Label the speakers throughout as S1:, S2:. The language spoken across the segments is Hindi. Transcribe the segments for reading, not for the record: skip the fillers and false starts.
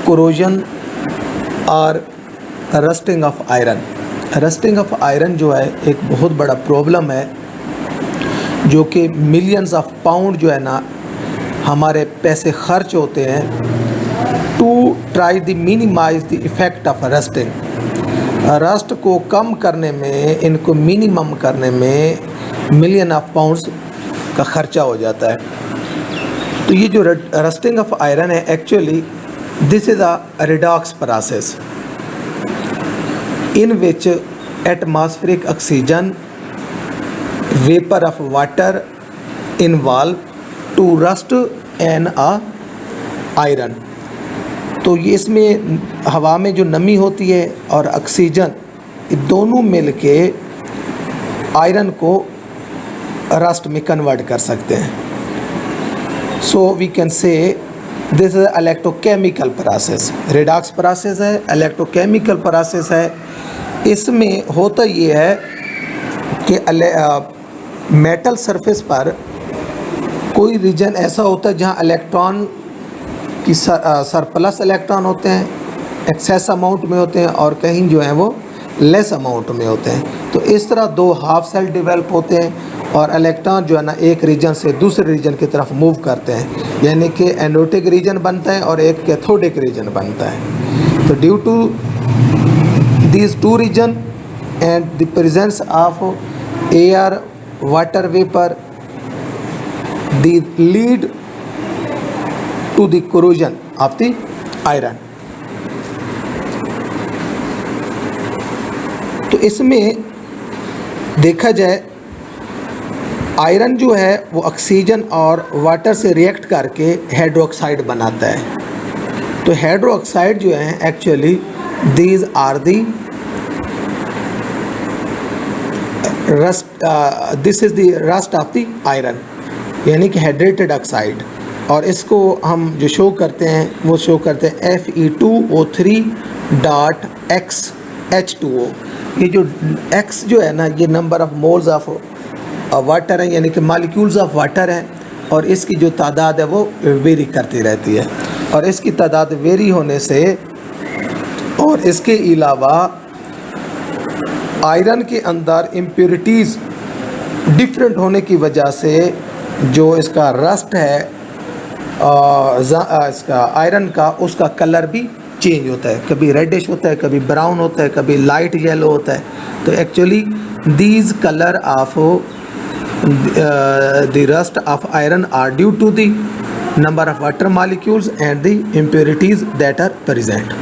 S1: कोरोजन और rusting of iron. Rusting of iron जो है एक बहुत बड़ा प्रॉब्लम है, जो कि मिलियंस ऑफ पाउंड जो है ना हमारे पैसे खर्च होते हैं to try the minimise the effect of rusting. Rust को कम करने में, इनको मिनिमम करने में मिलियन ऑफ पाउंड्स का खर्चा हो जाता है। तो ये जो रस्टिंग ऑफ आयरन है, actually this is a redox process in which atmospheric oxygen vapor of water involved to rust an iron। तो ये इसमें हवा में जो नमी होती है और ऑक्सीजन, ये दोनों मिलके आयरन को रस्ट में कन्वर्ट कर सकते हैं। So we can say this is electrochemical process. Redox process है, इलेक्ट्रोकेमिकल प्रोसेस है। इसमें होता ये है कि मेटल सरफेस पर कोई रीजन ऐसा होता है जहाँ इलेक्ट्रॉन की सरप्लस इलेक्ट्रॉन होते हैं, एक्सेस अमाउंट में होते हैं, और कहीं जो है वो लेस अमाउंट में होते हैं। तो इस तरह दो हाफ सेल डेवलप होते हैं और इलेक्ट्रॉन जो है ना एक रीजन से दूसरे रीजन की तरफ मूव करते हैं, यानी कि एनोटिक रीजन बनता है और एक कैथोडिक रीजन बनता है। तो due to these two region and the presence of air, water vapor, they lead to the corrosion of the iron। तो इसमें देखा जाए आयरन जो है वो ऑक्सीजन और वाटर से रिएक्ट करके हाइड्रोक्साइड बनाता है। तो हाइड्रोक्साइड जो है actually these are the rust, this is the rust of the iron, यानी कि हाइड्रेटेड ऑक्साइड। और इसको हम जो शो करते हैं वो शो करते हैं Fe2O3.X ये जो X जो है ना ये number of moles of water है, यानी कि मॉलिक्यूल्स ऑफ वाटर है, और इसकी जो तादाद है वो वेरी करती रहती है। और इसकी तादाद वेरी होने से और इसके अलावा आयरन के अंदर इम्प्योरिटीज़ डिफरेंट होने की वजह से जो इसका रस्ट है इसका आयरन का, उसका कलर भी चेंज होता है, कभी रेडिश होता है, कभी ब्राउन होता है, कभी लाइट येलो होता है। तो actually these colour of the rust of iron are due to the number of water molecules and the impurities that are present.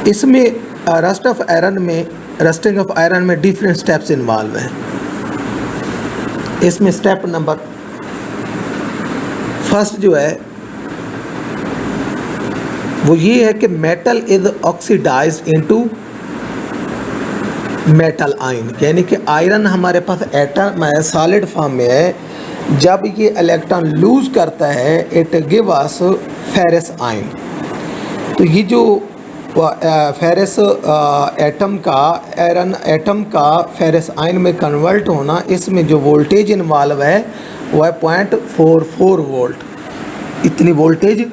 S1: इसमें रस्टिंग ऑफ आयरन में डिफरेंट स्टेप्स इन्वॉल्व हैं। इसमें स्टेप नंबर फर्स्ट जो है वो ये है कि metal is oxidised into metal ion, यानी कि आयरन हमारे पास एटम है, सॉलिड फॉर्म में है। जब ये इलेक्ट्रॉन लूज करता है it give us ferrous ion. तो ये जो फेरस एटम का आयरन एटम का फेरस आयन में कन्वर्ट होना, इसमें जो वोल्टेज इन्वॉल्व है वो है 0.44 वोल्ट, इतनी वोल्टेज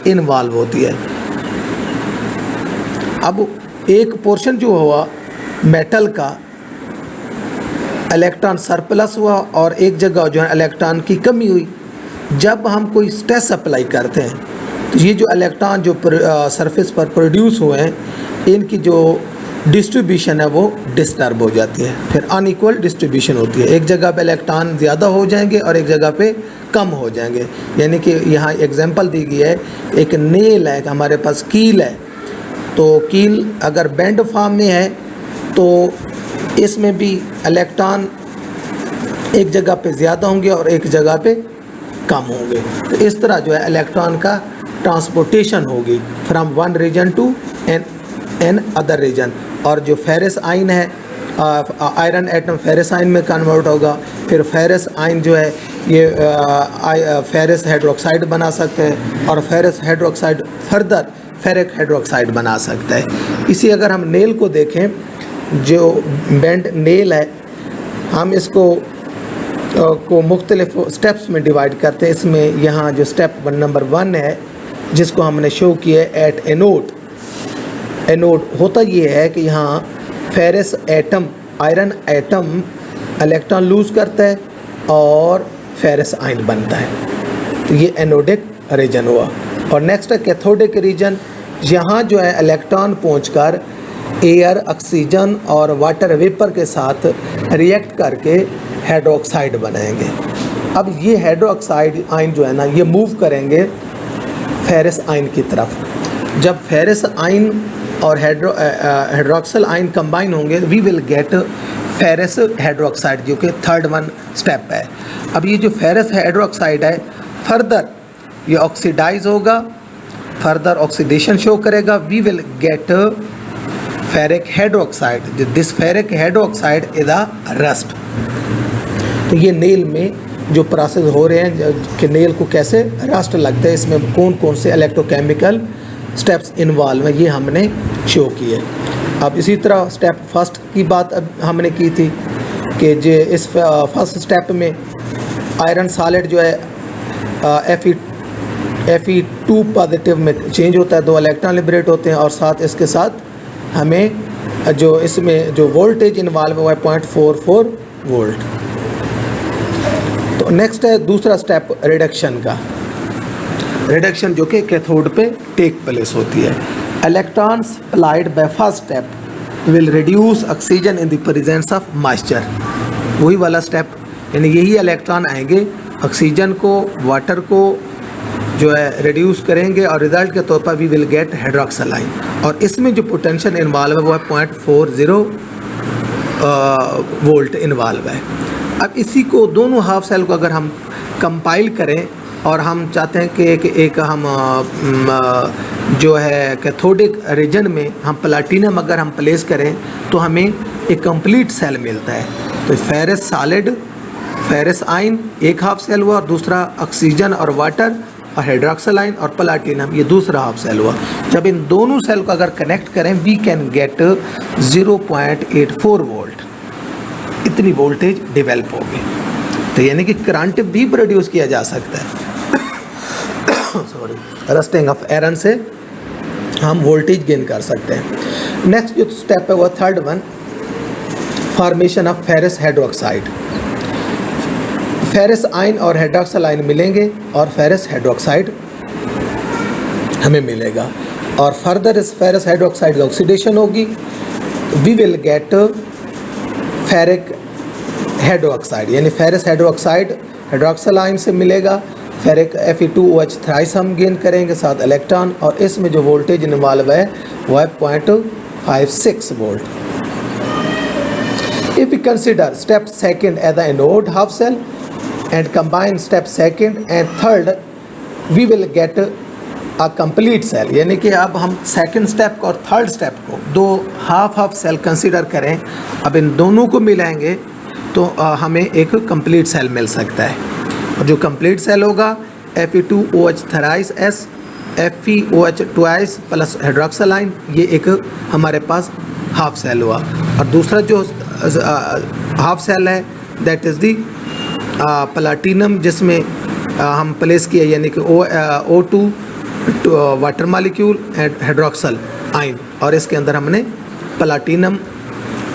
S1: इन्वॉल्व होती है। अब एक पोर्शन जो हुआ मेटल का इलेक्ट्रॉन सरप्लस हुआ और एक जगह जो है इलेक्ट्रॉन की कमी हुई। जब हम कोई स्ट्रेस अप्लाई करते हैं तो ये जो इलेक्ट्रॉन जो सरफेस पर प्रोड्यूस हुए हैं, इनकी जो डिस्ट्रीब्यूशन है वो डिस्टर्ब हो जाती है, फिर अनइक्वल डिस्ट्रीब्यूशन होती है। एक जगह पे इलेक्ट्रॉन ज़्यादा हो जाएंगे और एक जगह पे कम हो जाएंगे। यानी कि यहाँ एग्जांपल दी गई है, एक नेल है, हमारे पास कील है, तो कील अगर बेंड फॉर्म में है तो इसमें भी इलेक्ट्रॉन एक जगह पे ज़्यादा होंगे और एक जगह पे कम होंगे। तो इस तरह जो है इलेक्ट्रॉन का ट्रांसपोर्टेशन होगी from one region to another region. और जो फेरस आयन है, आयरन एटम फेरस आयन में कन्वर्ट होगा, फिर फेरस आयन जो है ये फेरस हाइड्रोक्साइड बना सकते हैं और ferrous hydroxide further ferric hydroxide बना सकता है। इसी अगर हम नेल को देखें, जो बेंड नेल है, हम इसको को मुख्तलिफ स्टेप्स में डिवाइड करते हैं। इसमें यहाँ जो स्टेप नंबर 1 है जिसको हमने शो किया है एट एनोड। एनोड होता ये है कि यहाँ ferrous atom, iron atom electron lose करता है और फेरस आयन बनता है। तो ये एनोडिक रीजन हुआ। और नेक्स्ट है कैथोडिक रीजन। यहाँ जो है इलेक्ट्रॉन पहुंचकर एयर, ऑक्सीजन और वाटर वेपर के साथ रिएक्ट करके हाइड्रोक्साइड बनाएंगे। अब ये हाइड्रोक्साइड आयन जो है ना, ये मूव करेंगे फेरस आयन की तरफ। जब फेरस आयन और हाइड्रोक्सिल आयन कंबाइन होंगे, we will get ferrous hydroxide, जो कि थर्ड वन स्टेप है। अब ये जो फेरस हाइड्रोक्साइड है फर्दर ये ऑक्सीडाइज होगा, फर्दर ऑक्सीडेशन शो करेगा, we will get ferric hydroxide. This ferric hydroxide is a rust. तो ये नेल में जो प्रोसेस हो रहे हैं कि नेल को कैसे रस्ट लगता है, इसमें कौन कौन से इलेक्ट्रोकेमिकल स्टेप्स इन्वॉल्व हैं, ये हमने शो किए। अब इसी तरह स्टेप फर्स्ट की बात अब हमने की थी कि जो इस फर्स्ट स्टेप में आयरन सॉलिड जो है Fe2 पॉजिटिव में चेंज होता है, 2 इलेक्ट्रॉन लिबरेट होते हैं और साथ इसके साथ हमें जो इसमें जो वोल्टेज इन्वॉल्व हुआ है 0.44 वोल्ट। तो नेक्स्ट है दूसरा स्टेप रिडक्शन का। रिडक्शन जो कि कैथोड पे टेक प्लेस होती है। Electrons applied by first step will reduce oxygen in the presence of moisture. वही वाला स्टेप, यानी यही इलेक्ट्रॉन आएंगे, ऑक्सीजन को, वाटर को जो है रिड्यूस करेंगे और रिजल्ट के तौर पर we will get hydroxyl ion. और इसमें जो पोटेंशियल इन्वॉल्व है वो है 0.40 वोल्ट इन्वॉल्व है। अब इसी को दोनों हाफ सेल को अगर हम कंपाइल करें और हम चाहते हैं कि एक हम जो है कैथोडिक रीजन में हम प्लाटिनम अगर हम प्लेस करें तो हमें एक कंप्लीट सेल मिलता है। तो फेरस सॉलिड, फेरस आयन एक हाफ सेल हुआ और दूसरा ऑक्सीजन और वाटर और हाइड्रोक्सिल आयन और प्लाटिनम ये दूसरा हाफ सेल हुआ। जब इन दोनों सेल को अगर कनेक्ट करें वी कैन गेट 0.84 वोल्ट, इतनी वोल्टेज डेवलप होगी। तो यानी कि करंट भी प्रोड्यूस किया जा सकता है। सॉरी, रस्टिंग ऑफ आयरन से हम वोल्टेज गेन कर सकते हैं। नेक्स्ट जो स्टेप है वो third one, formation of ferrous hydroxide. Ferrous ion और हाइड्रोक्सिल आयन मिलेंगे और फेरस हाइड्रोक्साइड हमें मिलेगा और फर्दर इस फेरस हाइड्रोक्साइड की ऑक्सीडेशन होगी, we will get ferric hydroxide. यानी फेरस हाइड्रोक्साइड हाइड्रोक्सिल आयन से मिलेगा, फेरिक Fe2OH थ्राइस हम गेन करेंगे साथ इलेक्ट्रॉन, और इसमें जो वोल्टेज इन्वॉल्व है वो है 0.56 volt. If we consider step second as the anode half cell and combine step second and third, we will get a complete cell। यानी कि अब हम सेकंड स्टेप और थर्ड स्टेप को दो हाफ सेल कंसीडर करें, अब इन दोनों को मिलाएंगे तो हमें एक कंप्लीट सेल मिल सकता है। और जो कंप्लीट सेल होगा Fe2OH थराइस S, FeOH twice plus hydroxyl ion, ये एक हमारे पास हाफ सेल हुआ। और दूसरा जो हाफ सेल है दैट इज़ दी प्लाटिनम, जिसमें हम प्लेस किया यानी कि O2 water molecule and hydroxyl ion, और इसके अंदर हमने प्लाटिनम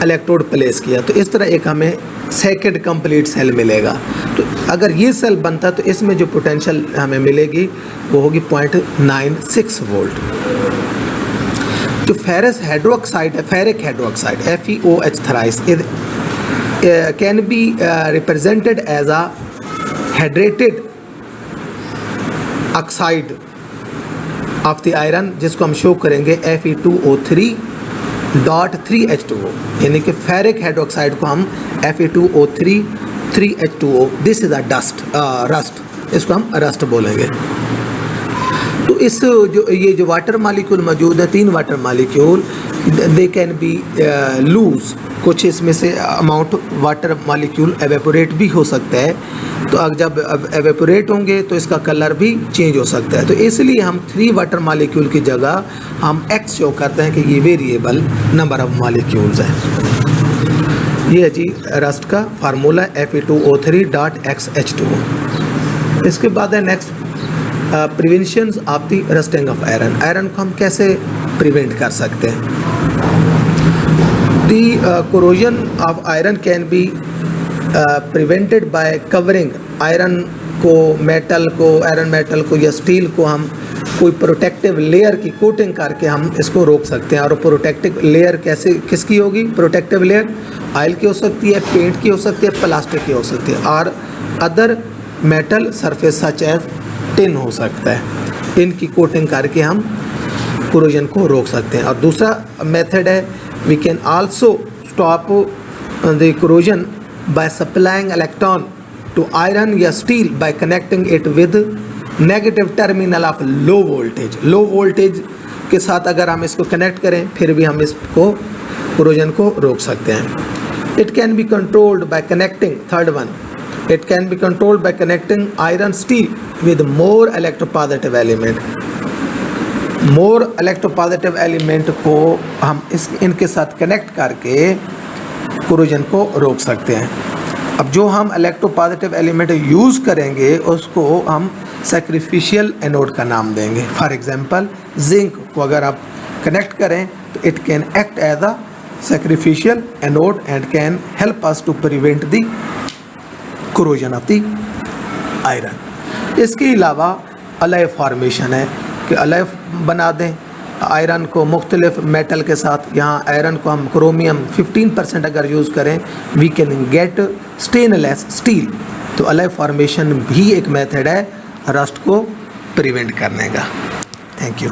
S1: इलेक्ट्रोड प्लेस किया। तो इस तरह एक हमें सेकंड कंप्लीट सेल मिलेगा। तो अगर ये सेल बनता है तो इसमें जो पोटेंशियल हमें मिलेगी वो होगी 0.96 वोल्ट। जो फेरस हाइड्रोक्साइड है, ferric hydroxide FeOH thrice, can be represented as a hydrated oxide of the iron, जिसको हम शो करेंगे Fe2O3.3H2O। यानी कि फेरिक हाइड्रोक्साइड को हम Fe2O3 this is a rust, इसको हम रस्ट बोलेंगे। तो इस ये जो वाटर मॉलिक्यूल मौजूद है, 3 water molecule, they can be lose, कुछ इसमें से अमाउंट वाटर मॉलिक्यूल एवेपोरेट भी हो सकता है। तो अब जब एवेपोरेट होंगे तो इसका कलर भी चेंज हो सकता है। तो इसलिए हम 3 वाटर मॉलिक्यूल की जगह हम X शो करते हैं कि ये वेरिएबल नंबर ऑफ मॉलिक्यूल्स है। ये है जी रस्ट का फार्मूला Fe2O3.XH2O। इसके बाद है next prevention of the rusting of iron. Iron को हम कैसे प्रिवेंट कर सकते हैं? The corrosion of iron can be prevented by covering iron metal को या स्टील को हम कोई प्रोटेक्टिव लेयर की कोटिंग करके हम इसको रोक सकते हैं। और प्रोटेक्टिव लेयर कैसे किसकी होगी? प्रोटेक्टिव लेयर ऑयल की हो सकती है, पेंट की हो सकती है, प्लास्टिक की हो सकती है, और other metal surface such as tin हो सकता है। इनकी कोटिंग करके हम कोरोजन को रोक सकते हैं। और दूसरा मेथड है we can also stop the corrosion by supplying electron to iron या steel by connecting it with negative terminal of low voltage. Low voltage के साथ अगर हम इसको कनेक्ट करें फिर भी हम इसको कोरोजन को रोक सकते हैं। It can be controlled by connecting, third one, it can be controlled by connecting iron steel with more electropositive element. More electropositive element को हम इनके साथ कनेक्ट करके कोरोजन को रोक सकते हैं। अब जो हम इलेक्ट्रोपॉजिटिव एलिमेंट यूज़ करेंगे उसको हम सैक्रिफिशियल एनोड का नाम देंगे। फॉर एग्जांपल जिंक को अगर आप कनेक्ट करें तो it can act as a sacrificial anode and can help us to prevent the corrosion of the iron. इसके अलावा अलॉय फॉर्मेशन है कि अलॉय बना दें आयरन को मुख्तलिफ मेटल के साथ। यहाँ आयरन को हम क्रोमियम 15% अगर यूज़ करें we can get stainless steel. तो अलॉय फॉर्मेशन भी एक मेथड है रस्ट को प्रिवेंट करने का। Thank you.